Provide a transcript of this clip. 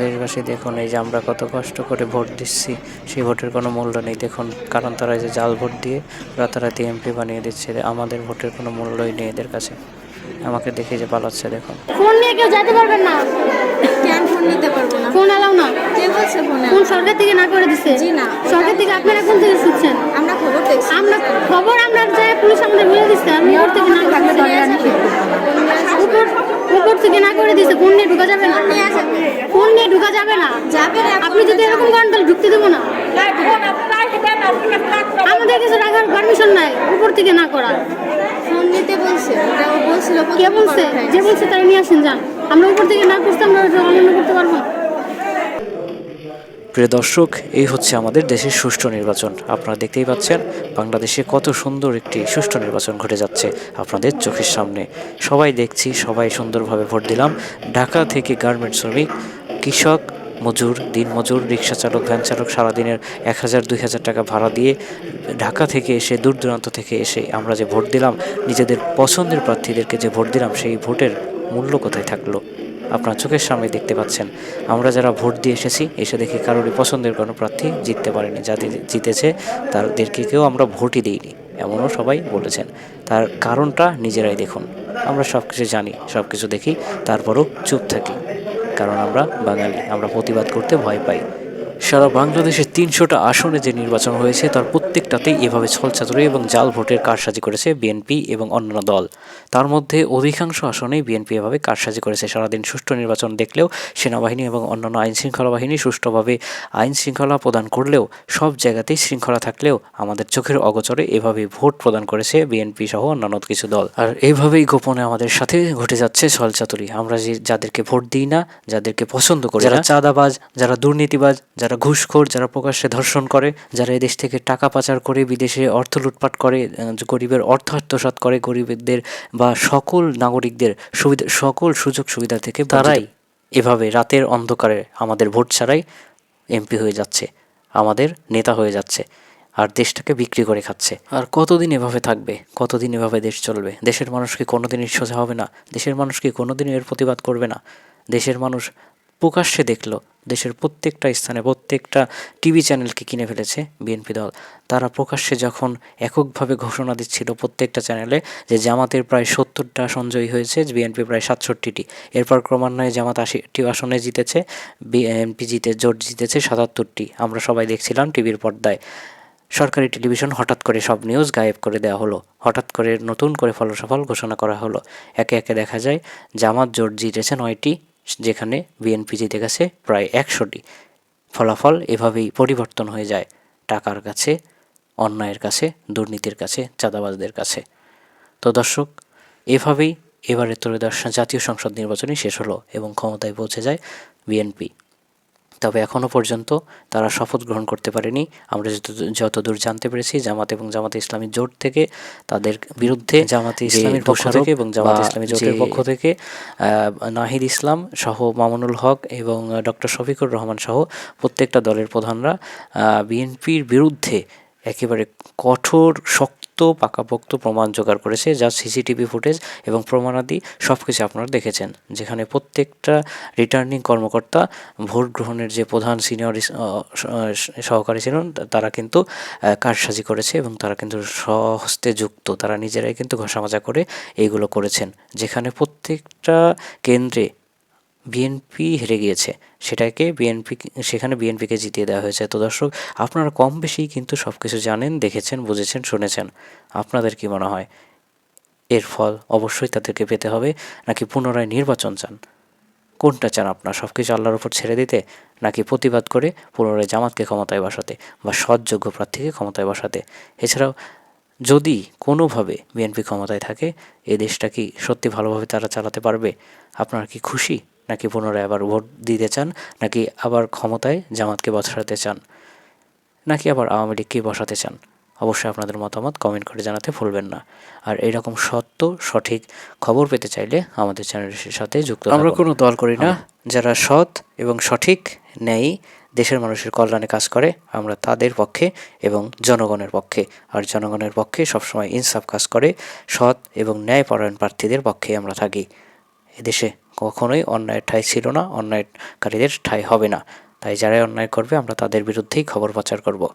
দেশবাসী দেখুন, এই যে আমরা কত কষ্ট করে ভোট দিচ্ছি, সেই ভোটের কোনো মূল্য নেই দেখুন। কারণ তারা এই যে জাল ভোট দিয়ে রাতারাতি এমপি বানিয়ে দিচ্ছে, আমাদের ভোটের কোনো মূল্যই নেই এদের কাছে। আমাকে দেখে যে পালাচ্ছে দেখুন। ফোন নিয়ে কেউ যেতে পারবেন না। কেন ফোন নিতে পারবো না? ফোন এলাও না। কে বলছে ফোনে? ফোন সরকার থেকে না করে দিছে। জি না, সরকার থেকে আপনারা কোন থেকে শুনছেন? আমরা খবর দেখছি। আমরা যে পুলিশ আমাদের বলে দিচ্ছে, আমি উপর থেকে না করে উপর থেকে না করে দিছে। ফোন নিয়ে ঢুকা যাবে না। ফোন নিয়ে ঢুকা যাবে না। যাবে না। আপনি যদি এরকম করেন তাহলে ঢুকতে দেবো না। আমাদের কিছু রাখার পারমিশন নাই উপর থেকে না করা। ফোন নিতে বলছে, ওটা ও বলছিল। কে বলছে? যে বলছে তারা নিয়ে আসেন, যান। আমরা উপর থেকে না করতে আমরা অনলাইনে করতে পারবো না। প্রিয় দর্শক, এই হচ্ছে আমাদের দেশের সুষ্ঠু নির্বাচন। আপনারা দেখতেই পাচ্ছেন বাংলাদেশে কত সুন্দর একটি সুষ্ঠু নির্বাচন ঘটে যাচ্ছে আপনাদের চোখের সামনে। সবাই দেখছি, সবাই সুন্দরভাবে ভোট দিলাম। ঢাকা থেকে গার্মেন্টস শ্রমিক, কৃষক, মজুর, দিনমজুর, রিক্সা চালক, ভ্যান চালক সারাদিনের 1000-2000 টাকা ভাড়া দিয়ে ঢাকা থেকে এসে, দূর দূরান্ত থেকে এসে আমরা যে ভোট দিলাম, নিজেদের পছন্দের প্রার্থীদেরকে যে ভোট দিলাম, সেই ভোটের মূল্য কোথায় থাকলো? আপনার চোখের সামনে দেখতে পাচ্ছেন। আমরা যারা ভোট দিয়ে এসেছি, এসে দেখি কারোরই পছন্দের কোনো প্রার্থী জিততে পারেনি। যাদের জিতেছে তাদেরকে কেউ আমরা ভোটই দিইনি, এমনও সবাই বলেছেন। তার কারণটা নিজেরাই দেখুন। আমরা সব কিছু জানি, সব কিছু দেখি, তারপরও চুপ থাকি, কারণ আমরা বাঙালি, আমরা প্রতিবাদ করতে ভয় পাই। সারা বাংলাদেশের 300টা আসনে যে নির্বাচন হয়েছে, তার প্রত্যেকটাতেই এভাবে ছলচাতুরি এবং জাল ভোটের কারসাজি করেছে বিএনপি এবং অন্যান্য দল। তার মধ্যে অধিকাংশ আসনেই বিএনপি এভাবে কারসাজি করেছে। সারাদিন সুষ্ঠু নির্বাচন দেখলেও সিনেবাহিনী এবং অন্যান্য আইনশৃঙ্খলা বাহিনী সুষ্ঠুভাবে আইনশৃঙ্খলা প্রদান করলেও, সব জায়গাতেই শৃঙ্খলা থাকলেও আমাদের চোখের অগোচরে এভাবেই ভোট প্রদান করেছে বিএনপি সহ অন্যান্য কিছু দল। আর এইভাবেই গোপনে আমাদের সাথে ঘটে যাচ্ছে ছলচাতুরি। আমরা যাদেরকে ভোট দিই না, যাদেরকে পছন্দ করি, যারা চাঁদাবাজ, যারা দুর্নীতিবাজ, যারা ঘুষখোর, যারা প্রকাশ্যে ধর্ষণ করে, যারা এদেশ থেকে টাকা পাচার করে বিদেশে অর্থ লুটপাট করে, গরিবের অর্থ আত্মসাৎ করে, গরিবদের বা সকল নাগরিকদের সকল সুযোগ সুবিধা থেকে তারাই এভাবে রাতের অন্ধকারে আমাদের ভোট ছাড়াই এমপি হয়ে যাচ্ছে, আমাদের নেতা হয়ে যাচ্ছে, আর দেশটাকে বিক্রি করে খাচ্ছে। আর কতদিন এভাবে থাকবে? কতদিন এভাবে দেশ চলবে? দেশের মানুষ কি কোনোদিনই সোজা হবে না? দেশের মানুষ কি কোনোদিন এর প্রতিবাদ করবে না? দেশের মানুষ প্রকাশ্যে দেখলো, দেশের প্রত্যেকটা স্থানে প্রত্যেকটা টিভি চ্যানেলকে কিনে ফেলেছে বিএনপি দল। তারা প্রকাশ্যে যখন এককভাবে ঘোষণা দিচ্ছিল প্রত্যেকটা চ্যানেলে যে জামাতের প্রায় 70টা আসন জয়ী হয়েছে, বিএনপি প্রায় 67টি। এরপর ক্রমান্বয়ে জামাত 80টি আসনে জিতেছে, বিএনপি জোট জিতেছে 77টি। আমরা সবাই দেখছিলাম টিভির পর্দায়। সরকারি টেলিভিশন হঠাৎ করে সব নিউজ গায়েব করে দেওয়া হলো, হঠাৎ করে নতুন করে ফলাফল ঘোষণা করা হলো। একে একে দেখা যায় জামাত জোট জিতেছে 9টি, যেখানে বিএনপি জিতে গেছে প্রায় 100টি। ফলাফল এভাবেই পরিবর্তন হয়ে যায় টাকার কাছে, অন্যায়ের কাছে, দুর্নীতির কাছে, চাঁদাবাজদের কাছে। তো দর্শক, এভাবেই এবারে ত্রয়োদশ জাতীয় সংসদ নির্বাচনই শেষ হলো এবং ক্ষমতায় পৌঁছে যায় বিএনপি। তবে এখনও পর্যন্ত তারা শপথ গ্রহণ করতে পারেনি। আমরা যতদূর জানতে পেরেছি, জামাত এবং জামাতে ইসলামী জোট থেকে তাদের বিরুদ্ধে জামাতে ইসলামীর পক্ষ থেকে এবং জামাতে ইসলামী জোটের পক্ষ থেকে নাহিদ ইসলাম সহ মামুনুল হক এবং ডক্টর শফিকুর রহমান সহ প্রত্যেকটা দলের প্রধানরা বিএনপির বিরুদ্ধে একেবারে কঠোর, শক্ত, পাকাপোক্ত প্রমাণ জোগাড় করেছে, যা সিসিটিভি ফুটেজ এবং প্রমাণাদি সব কিছু আপনারা দেখেছেন, যেখানে প্রত্যেকটা রিটার্নিং কর্মকর্তা, ভোট গ্রহণের যে প্রধান সিনিয়র সহকারী ছিলেন, তারা কিন্তু কারসাজি করেছে এবং তারা কিন্তু স্বহস্তে যুক্ত, তারা নিজেরাই কিন্তু ঘষামাজা করে এইগুলো করেছেন। যেখানে প্রত্যেকটা কেন্দ্রে বিএনপি হেরে গিয়েছে, সেখানে বিএনপিকে জিতিয়ে দেওয়া হয়েছে। তো দর্শক, আপনারা কম বেশি কিন্তু সব কিছু জানেন, দেখেছেন, বুঝেছেন, শুনেছেন। আপনাদের কি মনে হয় এর ফল অবশ্যই তাদেরকে পেতে হবে, নাকি পুনরায় নির্বাচন চান? কোনটা চান আপনার? সব কিছু আল্লাহর উপর ছেড়ে দিতে, নাকি প্রতিবাদ করে পুনরায় জামাতকে ক্ষমতায় বসাতে বা সৎযোগ্য প্রার্থীকে ক্ষমতায় বসাতে? এছাড়াও যদি কোনোভাবে বিএনপি ক্ষমতায় থাকে, এই দেশটা কি সত্যি ভালোভাবে তারা চালাতে পারবে? আপনারা কি খুশি, নাকি পুনরায় আবার ভোট দিতে চান, নাকি আবার ক্ষমতায় জামাতকে বসাতে চান, নাকি আবার আওয়ামী লীগকে বসাতে চান? অবশ্যই আপনাদের মতামত কমেন্ট করে জানাতে ভুলবেন না। আর এরকম সত্য সঠিক খবর পেতে চাইলে আমাদের চ্যানেলের সাথে যুক্ত থাকুন। আমরা কোনো দল করি না, যারা সৎ এবং সঠিক, ন্যায়ী, দেশের মানুষের কল্যাণে কাজ করে, আমরা তাদের পক্ষে এবং জনগণের পক্ষে। আর জনগণের পক্ষে সবসময় ইনসাফ কাজ করে, সৎ এবং ন্যায়পরায়ণ প্রার্থীদের পক্ষে আমরা থাকি। এদেশে কখনোই অন্যায়ের ঠাঁই ছিল না, অন্যায়কারীদের ঠাঁই হবে না। তাই যারাই অন্যায় করবে আমরা তাদের বিরুদ্ধেই খবর প্রচার করব।